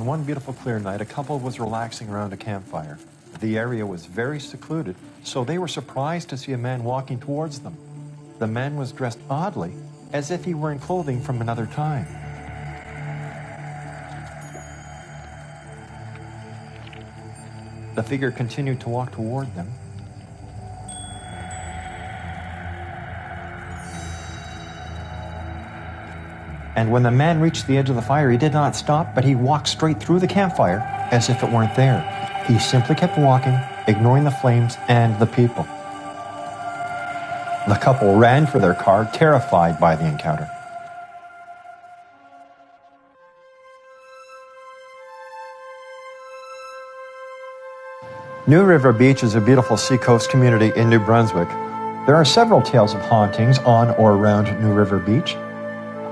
One beautiful clear night, a couple was relaxing around a campfire. The area was very secluded, so they were surprised to see a man walking towards them. The man was dressed oddly, as if he were in clothing from another time. The figure continued to walk toward them. And when the man reached the edge of the fire, he did not stop, but he walked straight through the campfire as if it weren't there. He simply kept walking, ignoring the flames and the people. The couple ran for their car, terrified by the encounter. New River Beach is a beautiful seacoast community in New Brunswick. There are several tales of hauntings on or around New River Beach.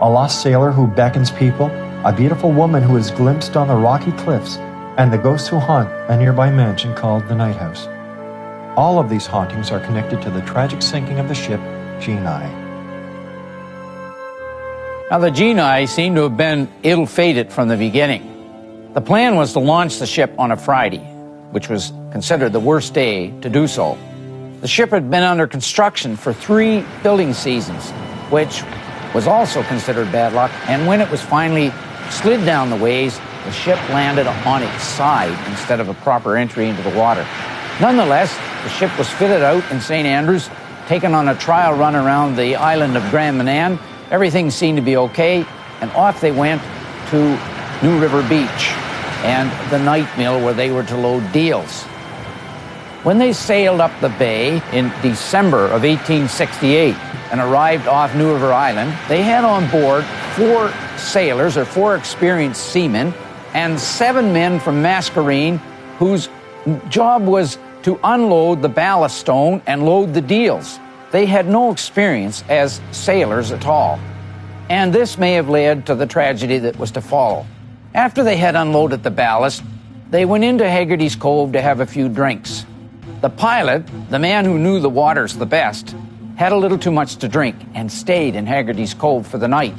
A lost sailor who beckons people, a beautiful woman who is glimpsed on the rocky cliffs, and the ghosts who haunt a nearby mansion called the Night House. All of these hauntings are connected to the tragic sinking of the ship Genii. Now, the Genii seem to have been ill-fated from the beginning. The plan was to launch the ship on a Friday, which was considered the worst day to do so. The ship had been under construction for 3 building seasons, which was also considered bad luck, and when it was finally slid down the ways, the ship landed on its side instead of a proper entry into the water. Nonetheless, the ship was fitted out in St. Andrews, taken on a trial run around the island of Grand Manan. Everything seemed to be okay, and off they went to New River Beach and the night mill where they were to load deals. When they sailed up the bay in December of 1868 and arrived off New River Island, they had on board 4 sailors, or 4 experienced seamen, and 7 men from Mascarene whose job was to unload the ballast stone and load the deals. They had no experience as sailors at all, and this may have led to the tragedy that was to follow. After they had unloaded the ballast, they went into Haggerty's Cove to have a few drinks. The pilot, the man who knew the waters the best, had a little too much to drink and stayed in Haggerty's Cove for the night.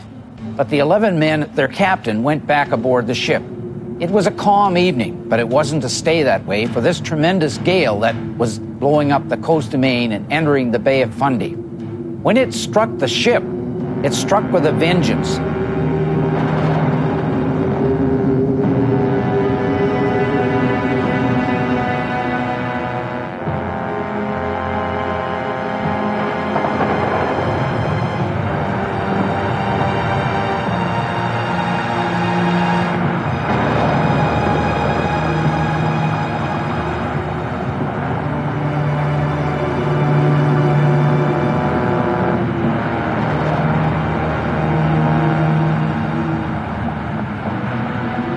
But the 11 men, their captain, went back aboard the ship. It was a calm evening, but it wasn't to stay that way for this tremendous gale that was blowing up the coast of Maine and entering the Bay of Fundy. When it struck the ship, it struck with a vengeance.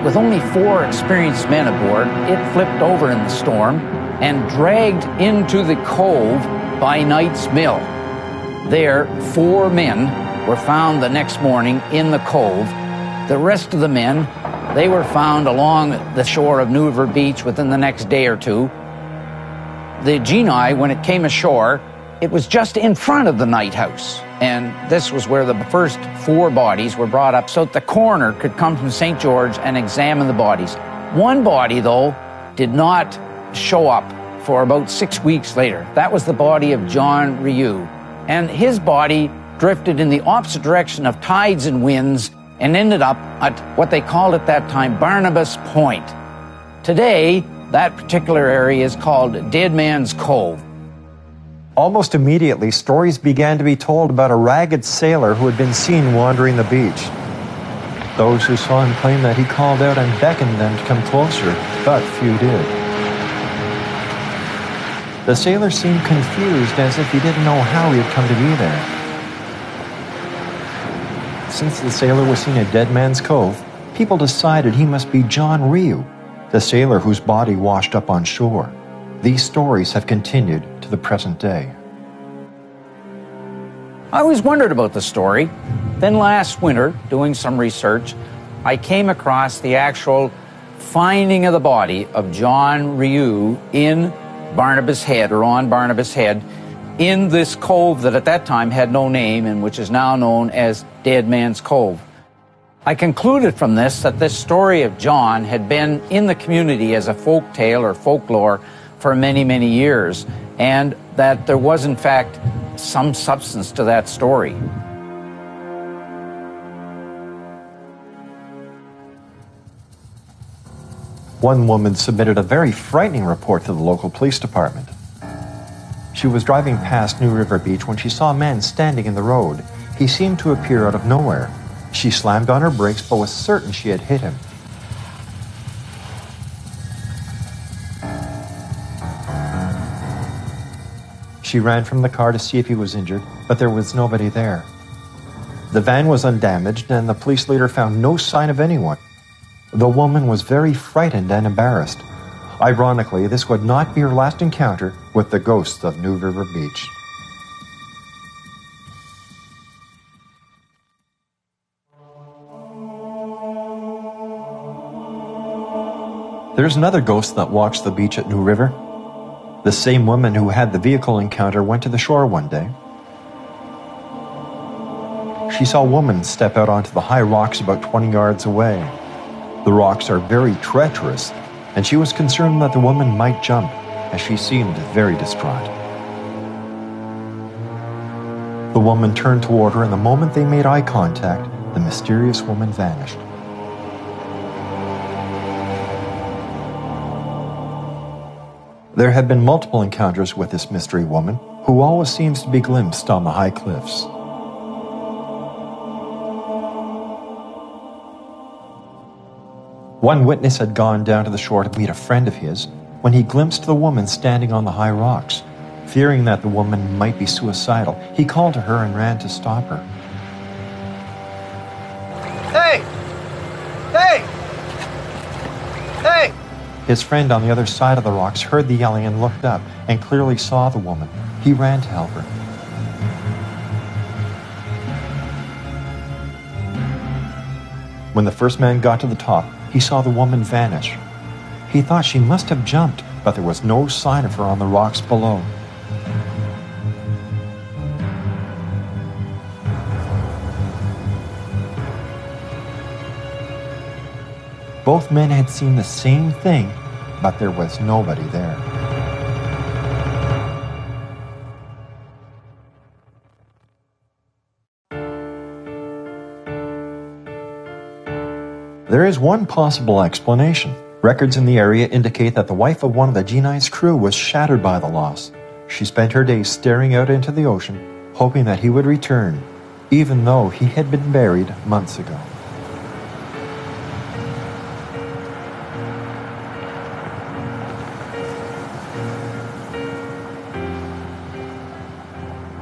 With only 4 experienced men aboard, it flipped over in the storm and dragged into the cove by Knight's Mill. There, 4 men were found the next morning in the cove. The rest of the men, they were found along the shore of New River Beach within the next day or 2. The Genii, when it came ashore, it was just in front of the Night House. And this was where the first 4 bodies were brought up so that the coroner could come from St. George and examine the bodies. One body, though, did not show up for about 6 weeks later. That was the body of John Ryu. And his body drifted in the opposite direction of tides and winds and ended up at what they called at that time Barnabas Point. Today, that particular area is called Dead Man's Cove. Almost immediately, stories began to be told about a ragged sailor who had been seen wandering the beach. Those who saw him claimed that he called out and beckoned them to come closer, but few did. The sailor seemed confused, as if he didn't know how he had come to be there. Since the sailor was seen at Dead Man's Cove, people decided he must be John Ryu, the sailor whose body washed up on shore. These stories have continued to the present day. I always wondered about the story. Then last winter, doing some research, I came across the actual finding of the body of John Ryu in Barnabas Head, or on Barnabas Head, in this cove that at that time had no name and which is now known as Dead Man's Cove. I concluded from this that this story of John had been in the community as a folk tale or folklore for many, many years, and that there was, in fact, some substance to that story. One woman submitted a very frightening report to the local police department. She was driving past New River Beach when she saw a man standing in the road. He seemed to appear out of nowhere. She slammed on her brakes, but was certain she had hit him. She ran from the car to see if he was injured, but there was nobody there. The van was undamaged, and the police later found no sign of anyone. The woman was very frightened and embarrassed. Ironically, this would not be her last encounter with the ghosts of New River Beach. There's another ghost that walks the beach at New River. The same woman who had the vehicle encounter went to the shore one day. She saw a woman step out onto the high rocks about 20 yards away. The rocks are very treacherous, and she was concerned that the woman might jump, as she seemed very distraught. The woman turned toward her, and the moment they made eye contact, the mysterious woman vanished. There have been multiple encounters with this mystery woman, who always seems to be glimpsed on the high cliffs. One witness had gone down to the shore to meet a friend of his when he glimpsed the woman standing on the high rocks. Fearing that the woman might be suicidal, he called to her and ran to stop her. Hey! Hey! Hey! His friend on the other side of the rocks heard the yelling and looked up and clearly saw the woman. He ran to help her. When the first man got to the top, he saw the woman vanish. He thought she must have jumped, but there was no sign of her on the rocks below. Both men had seen the same thing, but there was nobody there. There is one possible explanation. Records in the area indicate that the wife of one of the Genai's crew was shattered by the loss. She spent her days staring out into the ocean, hoping that he would return, even though he had been buried months ago.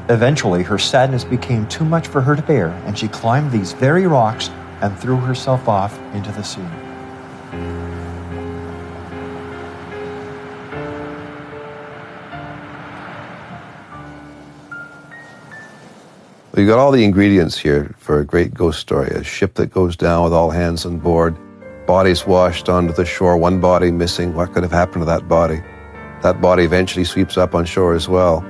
Eventually, her sadness became too much for her to bear, and she climbed these very rocks and threw herself off into the sea. Well, you got all the ingredients here for a great ghost story. A ship that goes down with all hands on board, bodies washed onto the shore, one body missing. What could have happened to that body? That body eventually sweeps up on shore as well.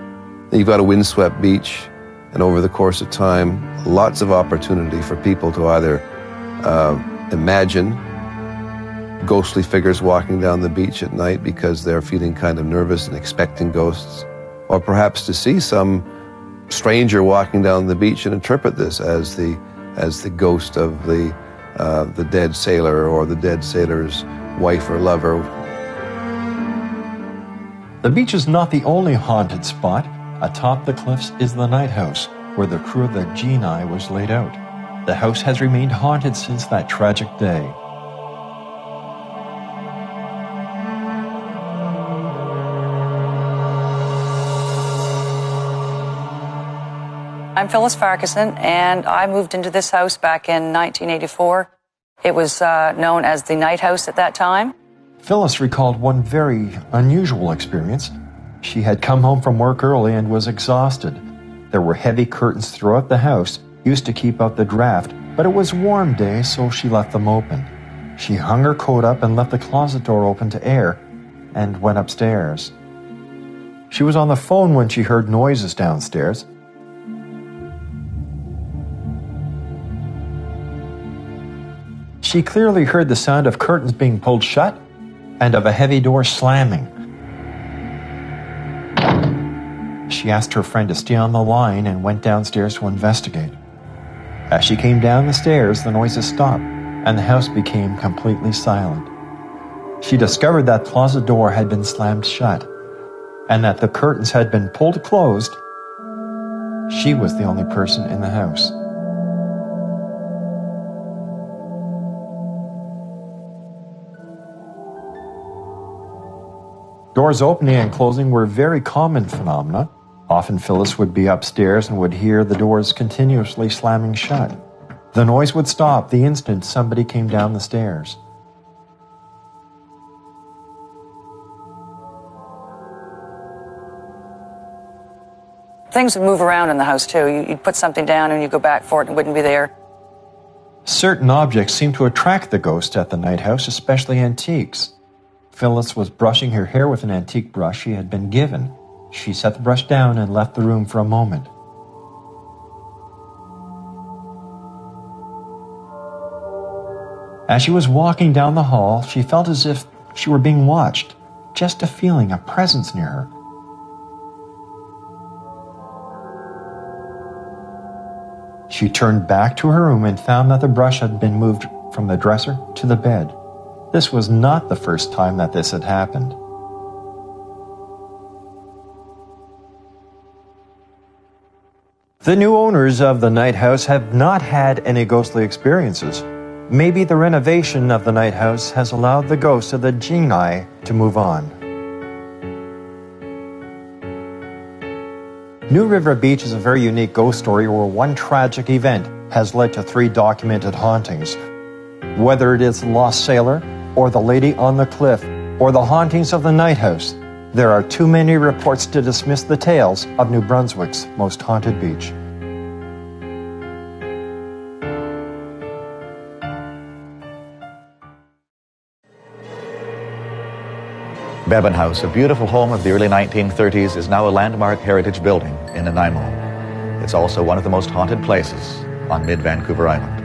Then you've got a windswept beach, and over the course of time, lots of opportunity for people to either imagine ghostly figures walking down the beach at night because they're feeling kind of nervous and expecting ghosts, or perhaps to see some stranger walking down the beach and interpret this as the ghost of the dead sailor or the dead sailor's wife or lover. The beach is not the only haunted spot. Atop the cliffs is the night house, where the crew of the Genai was laid out. The house has remained haunted since that tragic day. I'm Phyllis Farquharson, and I moved into this house back in 1984. It was known as the Night House at that time. Phyllis recalled one very unusual experience. She had come home from work early and was exhausted. There were heavy curtains throughout the house, used to keep out the draft, but it was a warm day, so she left them open. She hung her coat up and left the closet door open to air, and went upstairs. She was on the phone when she heard noises She clearly heard the sound of curtains being pulled shut and of a heavy door slamming. She asked her friend to stay on the line and went downstairs to investigate. As she came down the stairs, the noises stopped and the house became completely silent. She discovered that closet door had been slammed shut and that the curtains had been pulled closed. She was the only person in the house. Doors opening and closing were very common phenomena. Often Phyllis would be upstairs and would hear the doors continuously slamming shut. The noise would stop the instant somebody came down the stairs. Things would move around in the house, too. You'd put something down and you'd go back for it and it wouldn't be there. Certain objects seemed to attract the ghost at the night house, especially antiques. Phyllis was brushing her hair with an antique brush she had been given. She set the brush down and left the room for a moment. As she was walking down the hall, she felt as if she were being watched, just a feeling, a presence near her. She turned back to her room and found that the brush had been moved from the dresser to the bed. This was not the first time that this had happened. The new owners of the night house have not had any ghostly experiences. Maybe the renovation of the night house has allowed the ghosts of the genii to move on. New River Beach is a very unique ghost story where one tragic event has led to 3 documented hauntings. Whether it is the lost sailor, or the lady on the cliff, or the hauntings of the night house, there are too many reports to dismiss the tales of New Brunswick's most haunted beach. Bevan House, a beautiful home of the early 1930s, is now a landmark heritage building in Nanaimo. It's also one of the most haunted places on mid-Vancouver Island.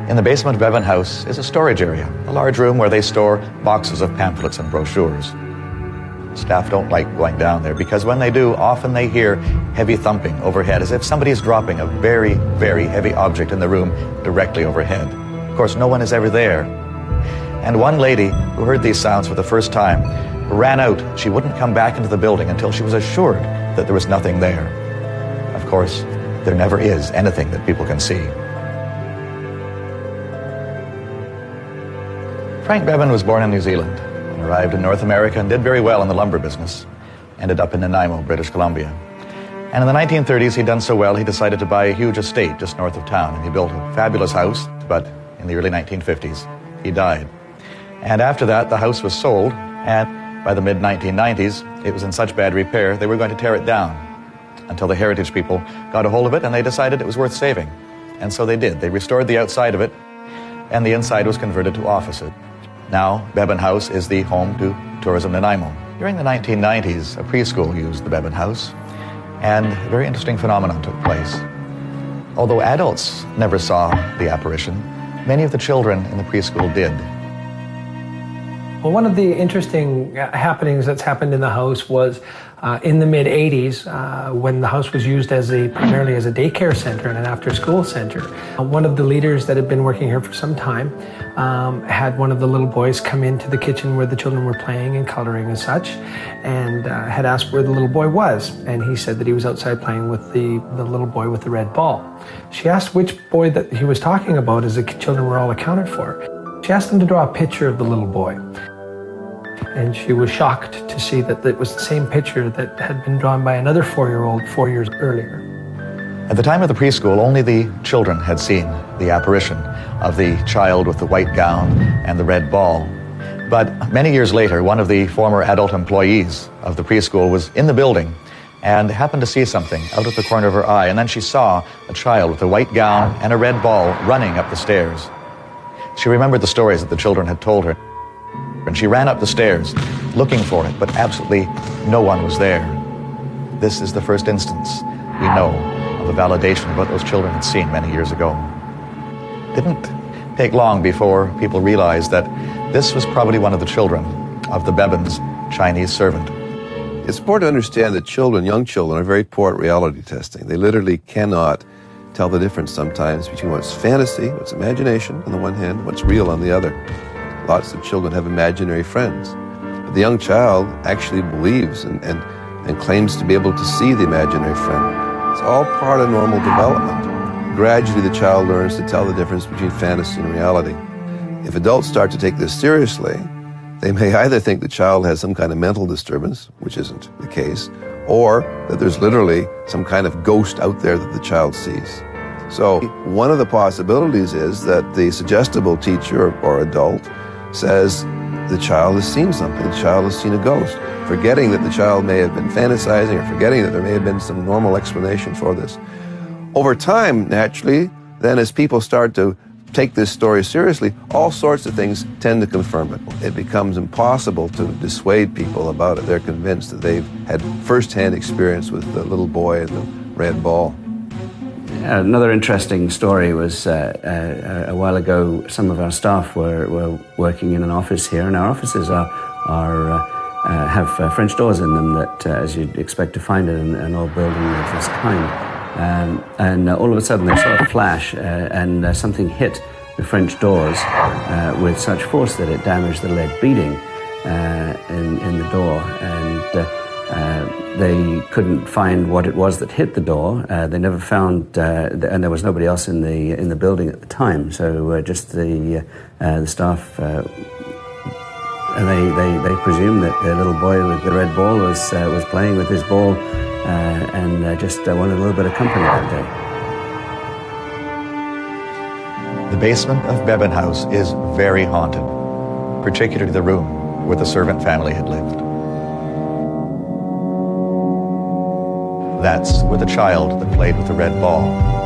In the basement of Bevan House is a storage area, a large room where they store boxes of pamphlets and brochures. Staff don't like going down there because when they do, often they hear heavy thumping overhead, as if somebody is dropping a very, very heavy object in the room directly overhead. Of course, no one is ever there. And one lady who heard these sounds for the first time ran out. She wouldn't come back into the building until she was assured that there was nothing there. Of course, there never is anything that people can see. Frank Bevan was born in New Zealand and arrived in North America and did very well in the lumber business. Ended up in Nanaimo, British Columbia. And in the 1930s, he'd done so well, he decided to buy a huge estate just north of town, and he built a fabulous house, but in the early 1950s, he died. And after that, the house was sold, and by the mid-1990s, it was in such bad repair, they were going to tear it down until the heritage people got a hold of it, and they decided it was worth saving. And so they did. They restored the outside of it, and the inside was converted to offices. Now, Bevan House is the home to Tourism Nanaimo. During the 1990s, a preschool used the Bevan House, and a very interesting phenomenon took place. Although adults never saw the apparition, many of the children in the preschool did. Well, one of the interesting happenings that's happened in the house was in the mid-'80s, when the house was used primarily as a daycare center and an after-school center. One of the leaders that had been working here for some time had one of the little boys come into the kitchen where the children were playing and coloring and such, and had asked where the little boy was, and he said that he was outside playing with the little boy with the red ball. She asked which boy that he was talking about, as the children were all accounted for. She asked him to draw a picture of the little boy. And she was shocked to see that it was the same picture that had been drawn by another 4-year-old 4 years earlier. At the time of the preschool, only the children had seen the apparition of the child with the white gown and the red ball. But many years later, one of the former adult employees of the preschool was in the building and happened to see something out of the corner of her eye, and then she saw a child with a white gown and a red ball running up the stairs. She remembered the stories that the children had told her, and she ran up the stairs looking for it, but absolutely no one was there. This is the first instance we know of a validation of what those children had seen many years ago. Didn't take long before people realized that this was probably one of the children of the Bevan's Chinese servant. It's important to understand that children, young children, are very poor at reality testing. They literally cannot tell the difference sometimes between what's fantasy, what's imagination on the one hand, what's real on the other. Lots of children have imaginary friends. But the young child actually believes and claims to be able to see the imaginary friend. It's all part of normal development. Gradually the child learns to tell the difference between fantasy and reality. If adults start to take this seriously, they may either think the child has some kind of mental disturbance, which isn't the case, or that there's literally some kind of ghost out there that the child sees. So one of the possibilities is that the suggestible teacher or adult says the child has seen something, the child has seen a ghost, forgetting that the child may have been fantasizing or forgetting that there may have been some normal explanation for this. Over time, naturally, then as people start to take this story seriously, all sorts of things tend to confirm it. It becomes impossible to dissuade people about it. They're convinced that they've had first-hand experience with the little boy and the red ball. Another interesting story was a while ago, some of our staff were working in an office here, and our offices have French doors in them that, as you'd expect to find in an old building of this kind. And all of a sudden they saw a flash and something hit the French doors with such force that it damaged the lead beading in the door. And they couldn't find what it was that hit the door. They never found, and there was nobody else in the building at the time. So just the staff, they presumed that the little boy with the red ball was playing with his ball and just wanted a little bit of company that day. The basement of Bevan House is very haunted, particularly the room where the servant family had lived. That's where the child that played with the red ball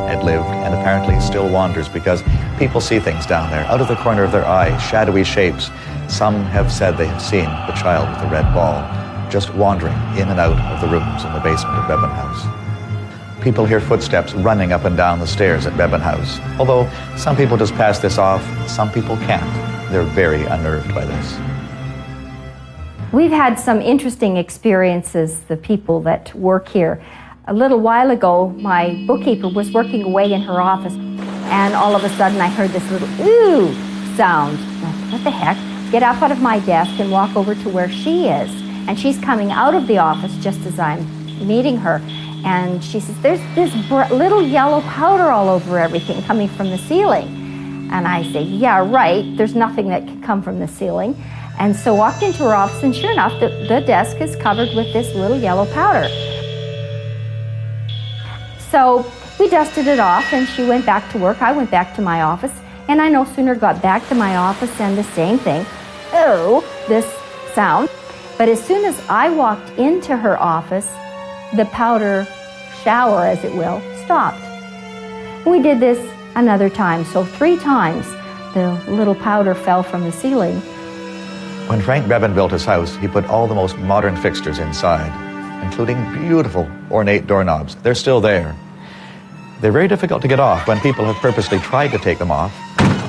had lived and apparently still wanders, because people see things down there, out of the corner of their eye, shadowy shapes. Some have said they have seen the child with the red ball just wandering in and out of the rooms in the basement of Bevan House. People hear footsteps running up and down the stairs at Bevan House. Although some people just pass this off, some people can't. They're very unnerved by this. We've had some interesting experiences, the people that work here. A little while ago, my bookkeeper was working away in her office, and all of a sudden I heard this little ooh sound. What the heck? Get up out of my desk and walk over to where she is. And she's coming out of the office just as I'm meeting her. And she says, there's this little yellow powder all over everything coming from the ceiling. And I say, yeah, right, there's nothing that can come from the ceiling. And so walked into her office, and sure enough, the desk is covered with this little yellow powder. So we dusted it off, and she went back to work. I went back to my office, and I no sooner got back to my office and the same thing, oh, this sound. But as soon as I walked into her office, the powder shower, as it will, stopped. We did this another time, so 3 times the little powder fell from the ceiling. When Frank Bevan built his house, he put all the most modern fixtures inside, including beautiful ornate doorknobs. They're still there. They're very difficult to get off when people have purposely tried to take them off,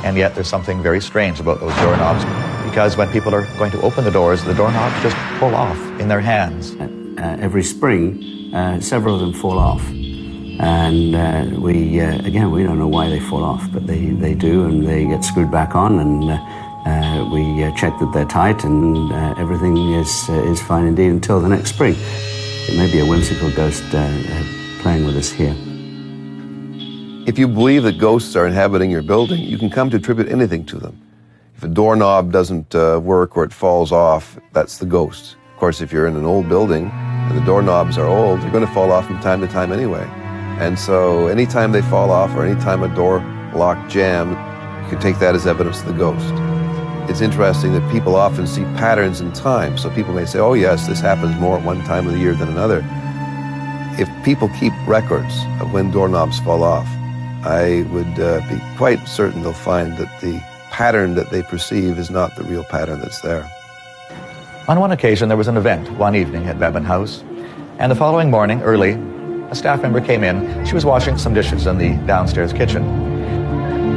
and yet there's something very strange about those doorknobs, because when people are going to open the doors, the doorknobs just pull off in their hands. Every spring, several of them fall off. And we don't know why they fall off, but they do, and they get screwed back on, and we check that they're tight, and everything is fine indeed until the next spring. It may be a whimsical ghost playing with us here. If you believe that ghosts are inhabiting your building, you can come to attribute anything to them. If a doorknob doesn't work or it falls off, that's the ghost. Of course, if you're in an old building and the doorknobs are old, they're going to fall off from time to time anyway. And so anytime they fall off or anytime a door lock jams, you can take that as evidence of the ghost. It's interesting that people often see patterns in time. So people may say, oh yes, this happens more at one time of the year than another. If people keep records of when doorknobs fall off, I would be quite certain they'll find that the pattern that they perceive is not the real pattern that's there. On one occasion, there was an event one evening at Bevan House, and the following morning, early, a staff member came in. She was washing some dishes in the downstairs kitchen.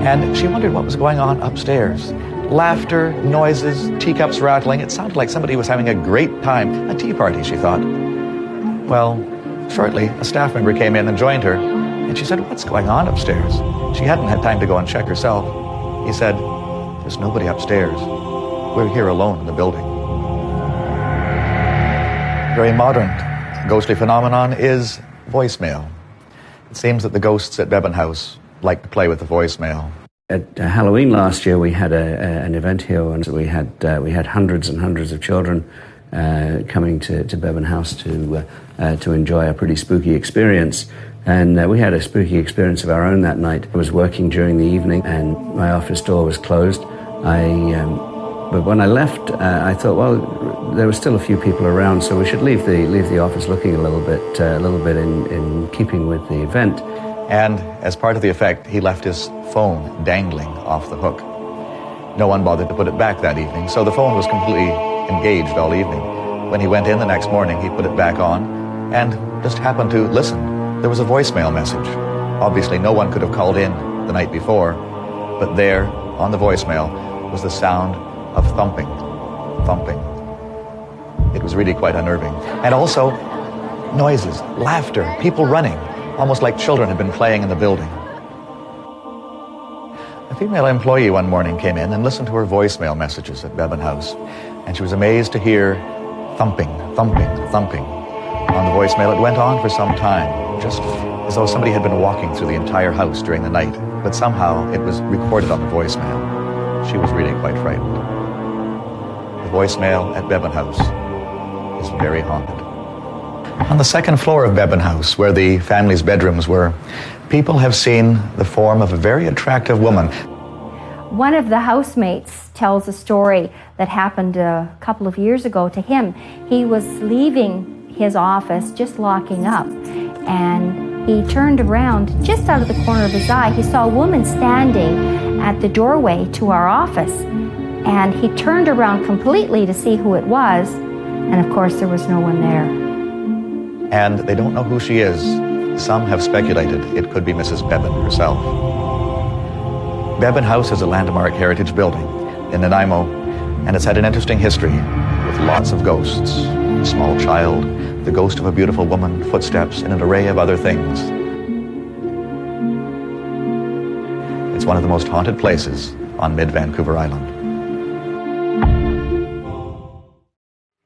and she wondered what was going on upstairs. Laughter, noises, teacups rattling. It sounded like somebody was having a great time. A tea party, she thought. Well, shortly, a staff member came in and joined her, and she said, "What's going on upstairs?" She hadn't had time to go and check herself. He said, "There's nobody upstairs. We're here alone in the building." Very modern ghostly phenomenon is voicemail. It seems that the ghosts at Bevan House like to play with the voicemail. At Halloween last year, we had an event here, and we had hundreds and hundreds of children coming to Bevan House to enjoy a pretty spooky experience. And we had a spooky experience of our own that night. I was working during the evening, and my office door was closed. But when I left, I thought, well, there were still a few people around, so we should leave the office looking a little bit in keeping with the event. And as part of the effect, he left his phone dangling off the hook. No one bothered to put it back that evening, so the phone was completely engaged all evening. When he went in the next morning, he put it back on and just happened to listen. There was a voicemail message. Obviously, no one could have called in the night before, but there, on the voicemail, was the sound of thumping. It was really quite unnerving. And also, noises, laughter, people running, almost like children had been playing in the building. A female employee one morning came in and listened to her voicemail messages at Bevan House, and she was amazed to hear thumping. On the voicemail, it went on for some time, just as though somebody had been walking through the entire house during the night, but somehow it was recorded on the voicemail. She was really quite frightened. The voicemail at Bevan House is very haunted. On the second floor of Bevan House, where the family's bedrooms were, people have seen the form of a very attractive woman. One of the housemates tells a story that happened a couple of years ago to him. He was leaving his office, just locking up, and he turned around. Just out of the corner of his eye, he saw a woman standing at the doorway to our office, and he turned around completely to see who it was, and of course there was no one there. And they don't know who she is. Some have speculated it could be Mrs. Bevan herself. Bevan House is a landmark heritage building in Nanaimo, and it's had an interesting history with lots of ghosts. A small child, the ghost of a beautiful woman, footsteps, and an array of other things. It's one of the most haunted places on mid-Vancouver Island.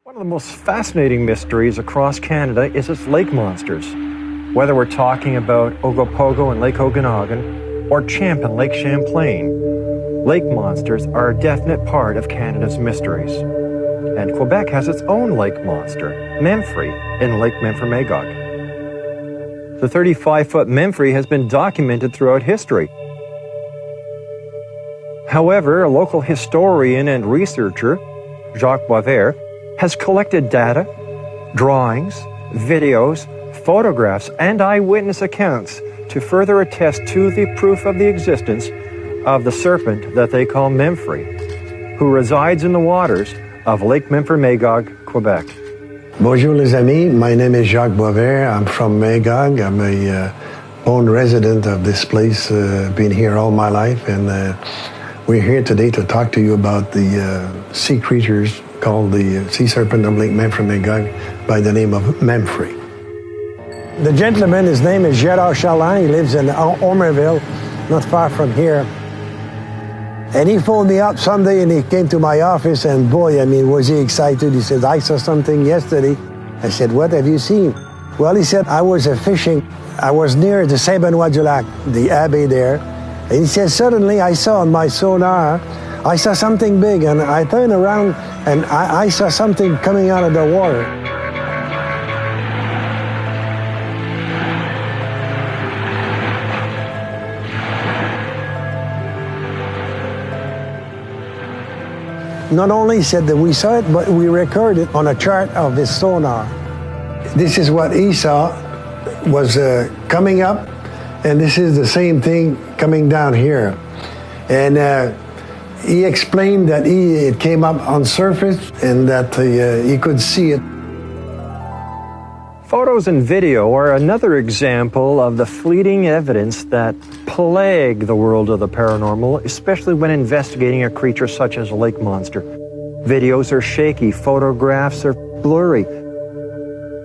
One of the most fascinating mysteries across Canada is its lake monsters. Whether we're talking about Ogopogo and Lake Okanagan or Champ and Lake Champlain, lake monsters are a definite part of Canada's mysteries. And Quebec has its own lake monster, Memphrey, in Lake Memphremagog. The 35-foot Memphrey has been documented throughout history. However, a local historian and researcher, Jacques Boisvert, has collected data, drawings, videos, photographs, and eyewitness accounts to further attest to the proof of the existence of the serpent that they call Memphrey, who resides in the waters of Lake Memphremagog, Quebec. Bonjour les amis, my name is Jacques Boisvert. I'm from Magog. I'm a own resident of this place, been here all my life, and we're here today to talk to you about the sea creatures called the sea serpent of Lake Memphremagog by the name of Memphrey. The gentleman, his name is Gérard Charland. He lives in Ormerville, not far from here. And he phoned me up someday and he came to my office, and boy, I mean, was he excited. He said, I saw something yesterday. I said, what have you seen? Well, he said, I was fishing. I was near the Saint-Benoît-du-Lac, the abbey there. And he said, suddenly I saw on my sonar, I saw something big, and I turned around and I saw something coming out of the water. Not only said that we saw it, but we recorded it on a chart of his sonar. This is what he saw was coming up, and this is the same thing coming down here. And he explained that it came up on surface and that he could see it. Photos and video are another example of the fleeting evidence that plague the world of the paranormal, especially when investigating a creature such as a lake monster. Videos are shaky, photographs are blurry.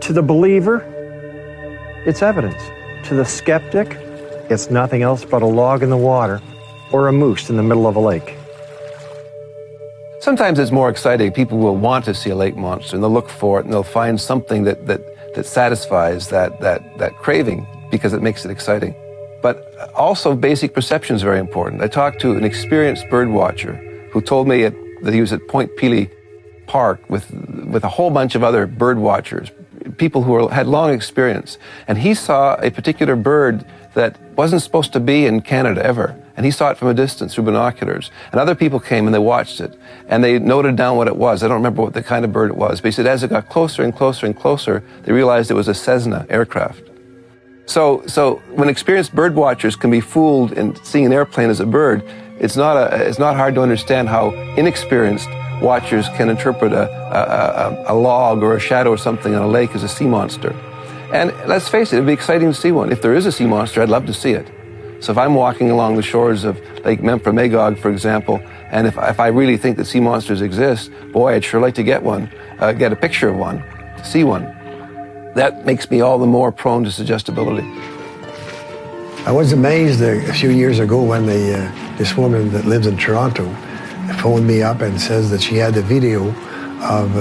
To the believer, it's evidence. To the skeptic, it's nothing else but a log in the water or a moose in the middle of a lake. Sometimes it's more exciting. People will want to see a lake monster, and they'll look for it, and they'll find something that satisfies that craving because it makes it exciting. But also basic perception is very important. I talked to an experienced bird watcher who told me that he was at Point Pelee Park with a whole bunch of other bird watchers, people who had long experience. And he saw a particular bird that wasn't supposed to be in Canada ever. And he saw it from a distance through binoculars. And other people came and they watched it. And they noted down what it was. I don't remember what the kind of bird it was. But he said as it got closer and closer and closer, they realized it was a Cessna aircraft. So when experienced bird watchers can be fooled in seeing an airplane as a bird, it's not hard to understand how inexperienced watchers can interpret a log or a shadow or something on a lake as a sea monster. And let's face it, it'd be exciting to see one. If there is a sea monster, I'd love to see it. So if I'm walking along the shores of Lake Memphremagog, for example, and if I really think that sea monsters exist, boy, I'd sure like to get one, get a picture of one, see one. That makes me all the more prone to suggestibility. I was amazed a few years ago when this woman that lives in Toronto phoned me up and says that she had a video of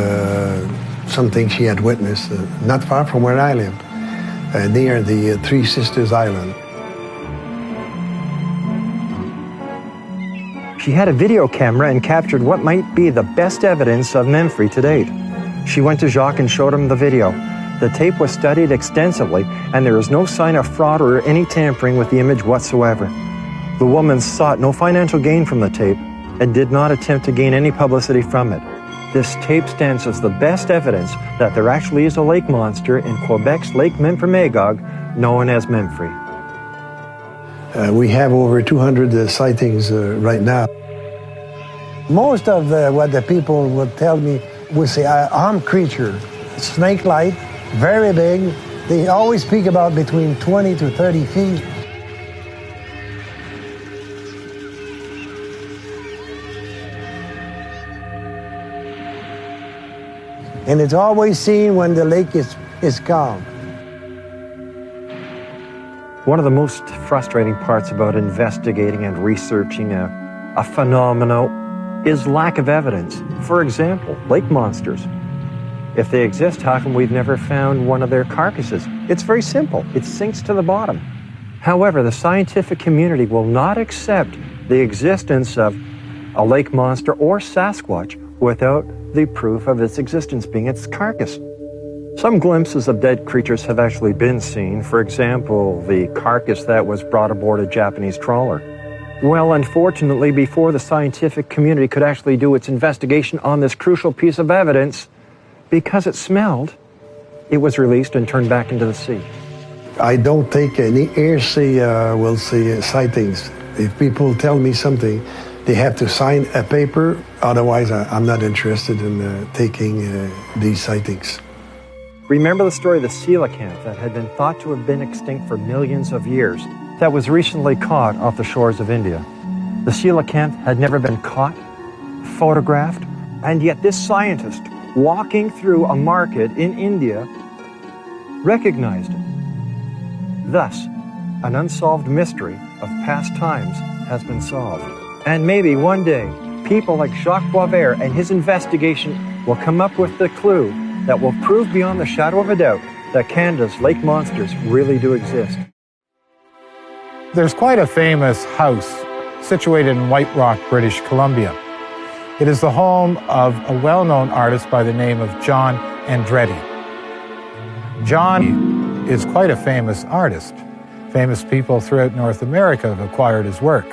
something she had witnessed not far from where I live, near the Three Sisters Island. She had a video camera and captured what might be the best evidence of Memphrey to date. She went to Jacques and showed him the video. The tape was studied extensively, and there is no sign of fraud or any tampering with the image whatsoever. The woman sought no financial gain from the tape and did not attempt to gain any publicity from it. This tape stands as the best evidence that there actually is a lake monster in Quebec's Lake Memphremagog, known as Memphrey. We have over 200 sightings right now. Most of what the people would tell me would say, armed creature, snake-like, very big. They always speak about between 20 to 30 feet. And it's always seen when the lake is calm. One of the most frustrating parts about investigating and researching a phenomena is lack of evidence. For example, lake monsters. If they exist, how come we've never found one of their carcasses? It's very simple. It sinks to the bottom. However, the scientific community will not accept the existence of a lake monster or Sasquatch without the proof of its existence being its carcass. Some glimpses of dead creatures have actually been seen. For example, the carcass that was brought aboard a Japanese trawler. Well, unfortunately, before the scientific community could actually do its investigation on this crucial piece of evidence, because it smelled, it was released and turned back into the sea. I don't take any hearsay, will say, sightings. If people tell me something, they have to sign a paper. Otherwise, I'm not interested in taking these sightings. Remember the story of the coelacanth that had been thought to have been extinct for millions of years, that was recently caught off the shores of India. The coelacanth had never been caught, photographed, and yet this scientist, walking through a market in India, recognized it. Thus, an unsolved mystery of past times has been solved. And maybe one day, people like Jacques Boisvert and his investigation will come up with the clue that will prove beyond the shadow of a doubt that Canada's lake monsters really do exist. There's quite a famous house situated in White Rock, British Columbia. It is the home of a well-known artist by the name of John Andretti. John is quite a famous artist. Famous people throughout North America have acquired his work.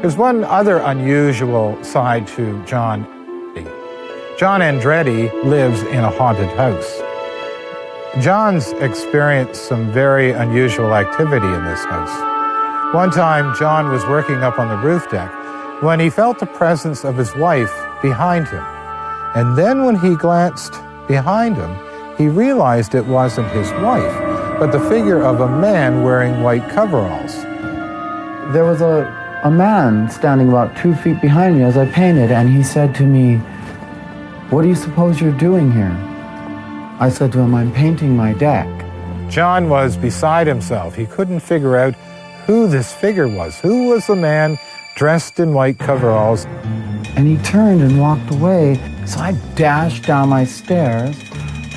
There's one other unusual side to John. John Andretti lives in a haunted house. John's experienced some very unusual activity in this house. One time, John was working up on the roof deck when he felt the presence of his wife behind him. And then when he glanced behind him, he realized it wasn't his wife, but the figure of a man wearing white coveralls. There was a man standing about 2 feet behind me as I painted, and he said to me, "What do you suppose you're doing here?" I said to him, "I'm painting my deck." John was beside himself. He couldn't figure out who this figure was. Who was the man dressed in white coveralls? And he turned and walked away. So I dashed down my stairs,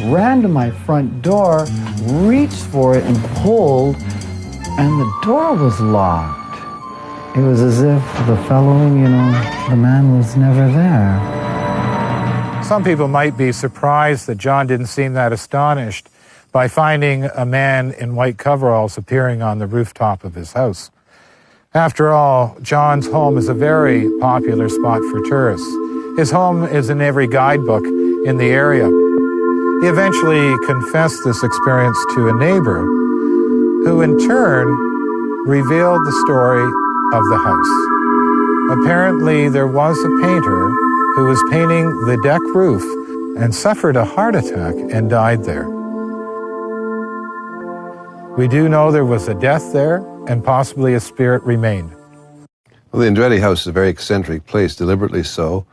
ran to my front door, reached for it and pulled, and the door was locked. It was as if the fellow, the man was never there. Some people might be surprised that John didn't seem that astonished by finding a man in white coveralls appearing on the rooftop of his house. After all, John's home is a very popular spot for tourists. His home is in every guidebook in the area. He eventually confessed this experience to a neighbor, who in turn revealed the story of the house. Apparently, there was a painter who was painting the deck roof and suffered a heart attack and died there. We do know there was a death there, and possibly a spirit remained. Well, the Andretti house is a very eccentric place, deliberately so,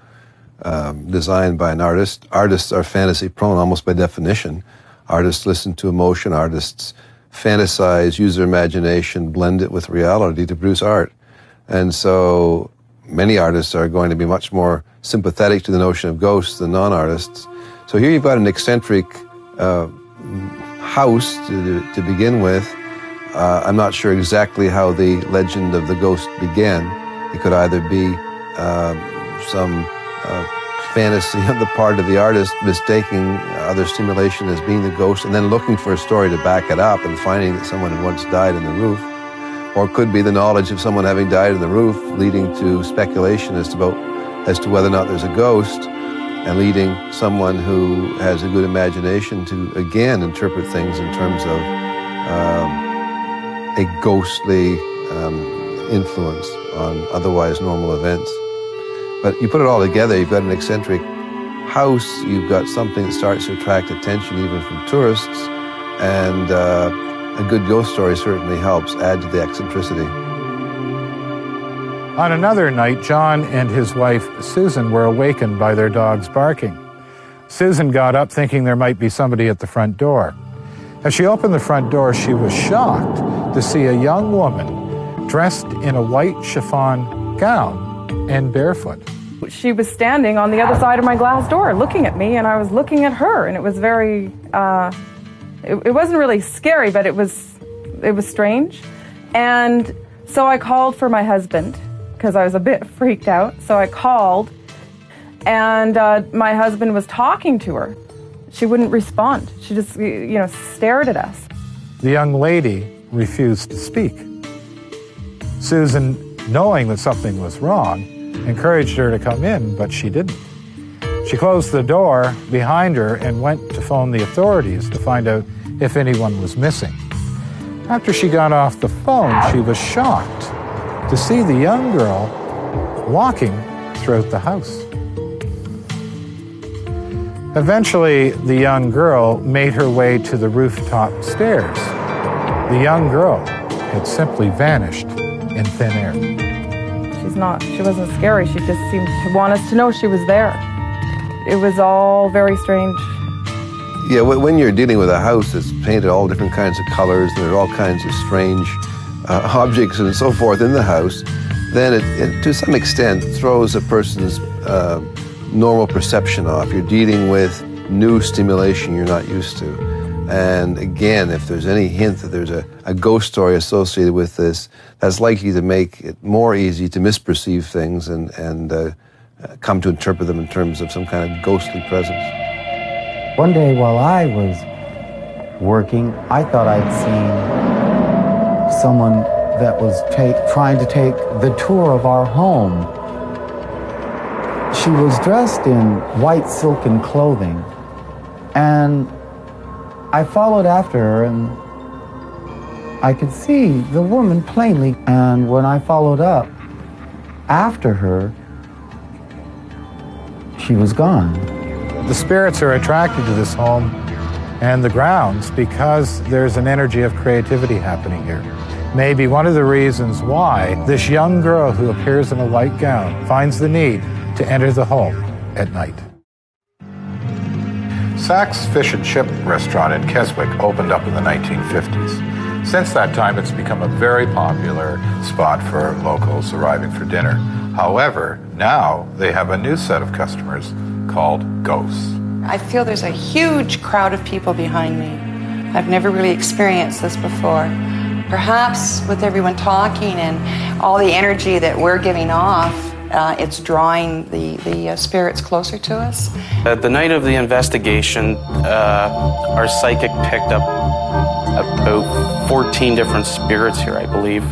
designed by an artist. Artists are fantasy-prone almost by definition. Artists listen to emotion. Artists fantasize, use their imagination, blend it with reality to produce art. And so many artists are going to be much more sympathetic to the notion of ghosts than non-artists. So here you've got an eccentric house to begin with. I'm not sure exactly how the legend of the ghost began. It could either be some fantasy on the part of the artist mistaking other stimulation as being the ghost and then looking for a story to back it up and finding that someone had once died in the roof. Or it could be the knowledge of someone having died in the roof leading to speculation as to whether or not there's a ghost, and leading someone who has a good imagination to, again, interpret things in terms of a ghostly influence on otherwise normal events. But you put it all together, you've got an eccentric house, you've got something that starts to attract attention even from tourists, and a good ghost story certainly helps add to the eccentricity. On another night, John and his wife, Susan, were awakened by their dogs barking. Susan got up thinking there might be somebody at the front door. As she opened the front door, she was shocked to see a young woman dressed in a white chiffon gown and barefoot. She was standing on the other side of my glass door looking at me, and I was looking at her, and it was very, it wasn't really scary, but it was strange. And so I called for my husband, because I was a bit freaked out. So I called, and my husband was talking to her. She wouldn't respond. She just, stared at us. The young lady refused to speak. Susan, knowing that something was wrong, encouraged her to come in, but she didn't. She closed the door behind her and went to phone the authorities to find out if anyone was missing. After she got off the phone, she was shocked to see the young girl walking throughout the house. Eventually, the young girl made her way to the rooftop stairs. The young girl had simply vanished in thin air. She wasn't scary. She just seemed to want us to know she was there. It was all very strange. Yeah, when you're dealing with a house that's painted all different kinds of colors, and there are all kinds of strange objects and so forth in the house, then it to some extent throws a person's normal perception off. You're dealing with new stimulation you're not used to. And again, if there's any hint that there's a ghost story associated with this, that's likely to make it more easy to misperceive things and come to interpret them in terms of some kind of ghostly presence. One day while I was working, I thought I'd seen someone that was trying to take the tour of our home. She was dressed in white silken clothing, and I followed after her, and I could see the woman plainly. And when I followed up after her, she was gone. The spirits are attracted to this home And the grounds, because there's an energy of creativity happening here, may be one of the reasons why this young girl who appears in a white gown finds the need to enter the home at night. Sachs Fish and Chip restaurant in Keswick opened up in the 1950s. Since that time, it's become a very popular spot for locals arriving for dinner. However, now they have a new set of customers called ghosts. I feel there's a huge crowd of people behind me. I've never really experienced this before. Perhaps with everyone talking and all the energy that we're giving off, it's drawing the spirits closer to us. The night of the investigation, our psychic picked up about 14 different spirits here, I believe.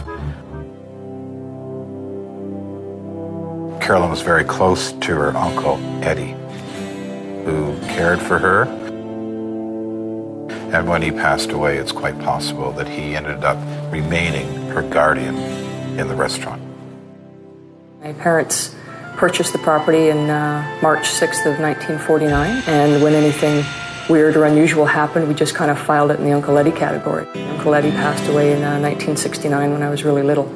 Carolyn was very close to her uncle, Eddie, who cared for her. And when he passed away, it's quite possible that he ended up remaining her guardian in the restaurant. My parents purchased the property in March 6th of 1949, and when anything weird or unusual happened, we just kind of filed it in the Uncle Eddie category. Uncle Eddie passed away in 1969 when I was really little.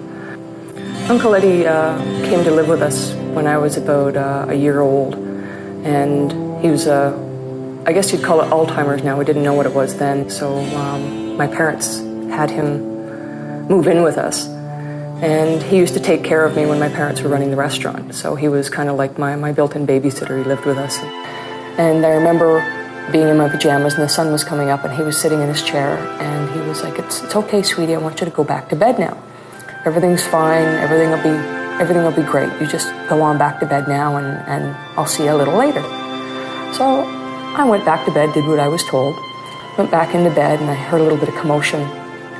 Uncle Eddie came to live with us when I was about a year old, and he was I guess you'd call it Alzheimer's now. We didn't know what it was then, so my parents had him move in with us. And he used to take care of me when my parents were running the restaurant. So he was kind of like my built-in babysitter. He lived with us. And I remember being in my pajamas and the sun was coming up and he was sitting in his chair and he was like, it's okay, sweetie, I want you to go back to bed now. Everything's fine, everything will be great. You just go on back to bed now and I'll see you a little later. So I went back to bed, did what I was told, went back into bed and I heard a little bit of commotion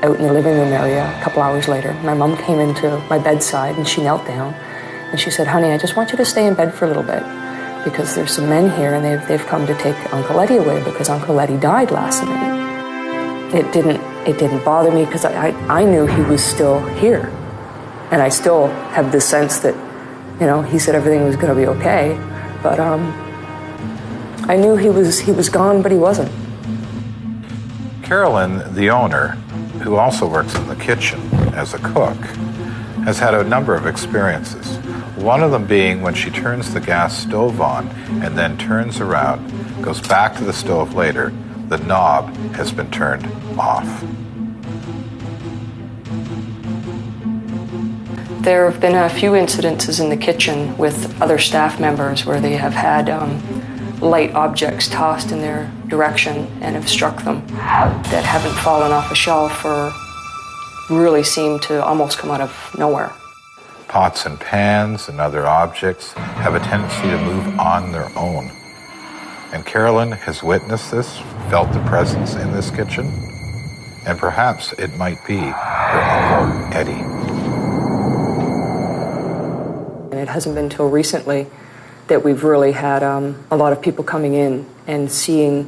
out in the living room area. A couple hours later, my mom came into my bedside and she knelt down and she said, honey, I just want you to stay in bed for a little bit because there's some men here and they've come to take Uncle Eddie away because Uncle Eddie died last night. It didn't bother me because I knew he was still here. And I still have this sense that, he said everything was going to be okay. But I knew he was gone, but he wasn't. Carolyn, the owner, who also works in the kitchen as a cook, has had a number of experiences. One of them being when she turns the gas stove on and then turns around, goes back to the stove later, the knob has been turned off. There have been a few incidences in the kitchen with other staff members where they have had light objects tossed in their direction and have struck them that haven't fallen off a shelf or really seem to almost come out of nowhere. Pots and pans and other objects have a tendency to move on their own. And Carolyn has witnessed this, felt the presence in this kitchen, and perhaps it might be her Uncle Eddie. And it hasn't been until recently that we've really had a lot of people coming in and seeing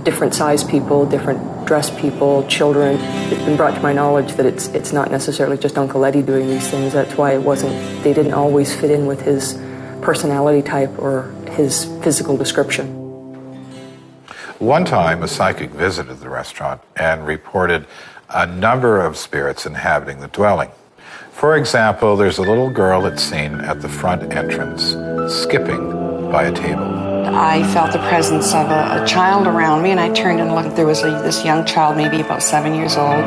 different sized people, different dressed people, children. It's been brought to my knowledge that it's not necessarily just Uncle Eddie doing these things. That's why they didn't always fit in with his personality type or his physical description. One time, a psychic visited the restaurant and reported a number of spirits inhabiting the dwelling. For example, there's a little girl that's seen at the front entrance skipping by a table. I felt the presence of a child around me, and I turned and looked. There was this young child, maybe about 7 years old,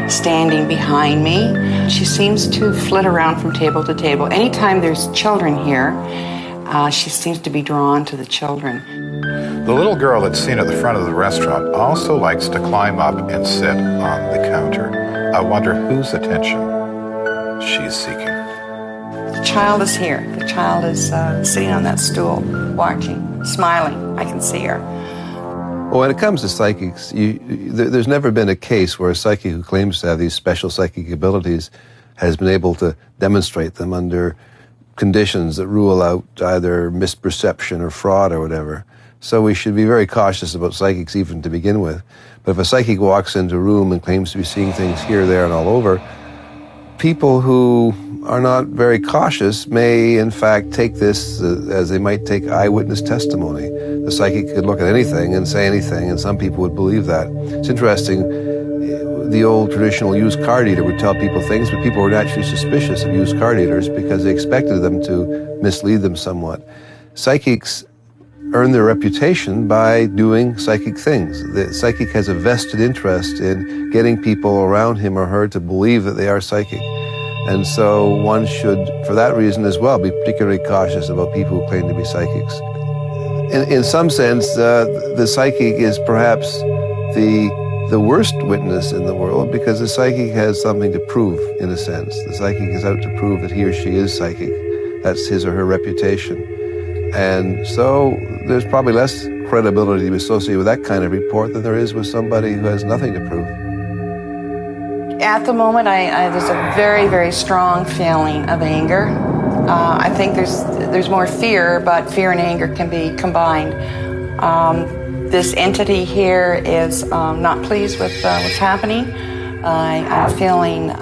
standing behind me. She seems to flit around from table to table. Anytime there's children here, she seems to be drawn to the children. The little girl that's seen at the front of the restaurant also likes to climb up and sit on the counter. I wonder whose attention she's seeking. The child is here. The child is sitting on that stool, watching, smiling. I can see her. Well, when it comes to psychics, there's never been a case where a psychic who claims to have these special psychic abilities has been able to demonstrate them under conditions that rule out either misperception or fraud or whatever. So we should be very cautious about psychics even to begin with. But if a psychic walks into a room and claims to be seeing things here, there, and all over, people who are not very cautious may in fact take this as they might take eyewitness testimony. The psychic could look at anything and say anything, and some people would believe that. It's interesting, the old traditional used car dealer would tell people things, but people were naturally suspicious of used car dealers because they expected them to mislead them somewhat. Psychics earn their reputation by doing psychic things. The psychic has a vested interest in getting people around him or her to believe that they are psychic. And so one should, for that reason as well, be particularly cautious about people who claim to be psychics. In some sense, the psychic is perhaps the worst witness in the world, because the psychic has something to prove, in a sense. The psychic is out to prove that he or she is psychic. That's his or her reputation. And so there's probably less credibility associated with that kind of report than there is with somebody who has nothing to prove. At the moment, there's a very, very strong feeling of anger. I think there's more fear, but fear and anger can be combined. This entity here is not pleased with what's happening. I'm feeling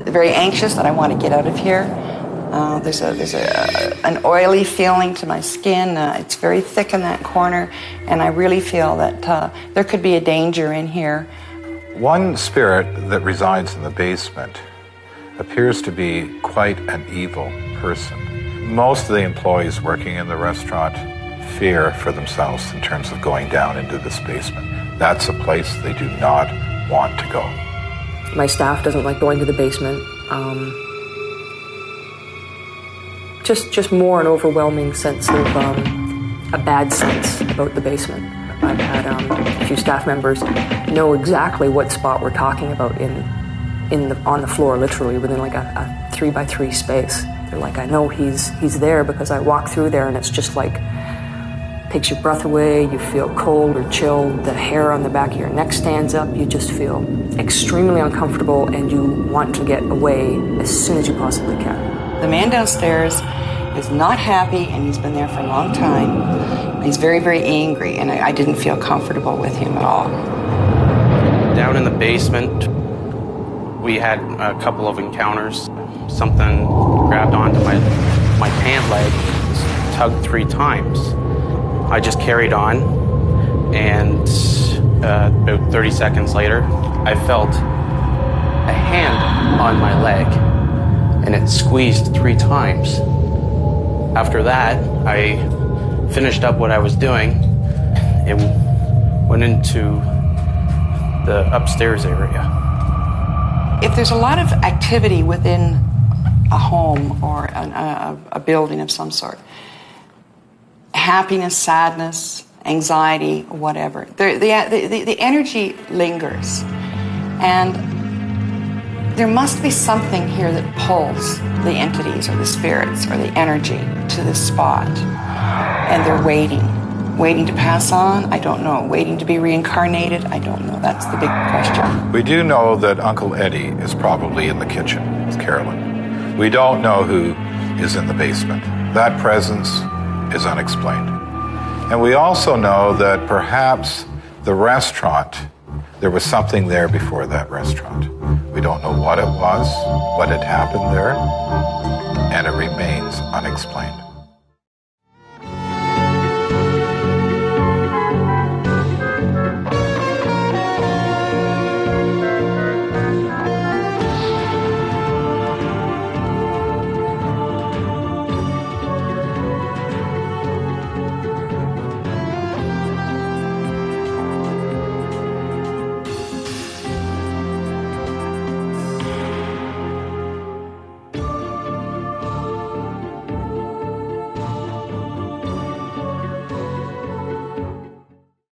very anxious that I want to get out of here. There's an oily feeling to my skin. It's very thick in that corner, and I really feel that there could be a danger in here. One spirit that resides in the basement appears to be quite an evil person. Most of the employees working in the restaurant fear for themselves in terms of going down into this basement. That's a place they do not want to go. My staff doesn't like going to the basement. Just more an overwhelming sense of a bad sense about the basement. I've had a few staff members know exactly what spot we're talking about on the floor, literally within like a 3x3 space. They're like, I know he's there because I walk through there, and it's just like takes your breath away. You feel cold or chilled. The hair on the back of your neck stands up. You just feel extremely uncomfortable, and you want to get away as soon as you possibly can. The man downstairs is not happy, and he's been there for a long time. He's very, very angry, and I didn't feel comfortable with him at all. Down in the basement, we had a couple of encounters. Something grabbed onto my pant leg, tugged 3 times. I just carried on, and about 30 seconds later, I felt a hand on my leg, and it squeezed 3 times. After that, I finished up what I was doing and went into the upstairs area. If there's a lot of activity within a home or a building of some sort, happiness, sadness, anxiety, whatever, the energy lingers. And there must be something here that pulls the entities or the spirits or the energy to this spot. And they're waiting to pass on. I don't know. Waiting to be reincarnated. I don't know. That's the big question. We do know that Uncle Eddie is probably in the kitchen with Carolyn. We don't know who is in the basement. That presence is unexplained. And we also know that perhaps the restaurant, there was something there before that restaurant. We don't know what it was, what had happened there, and it remains unexplained.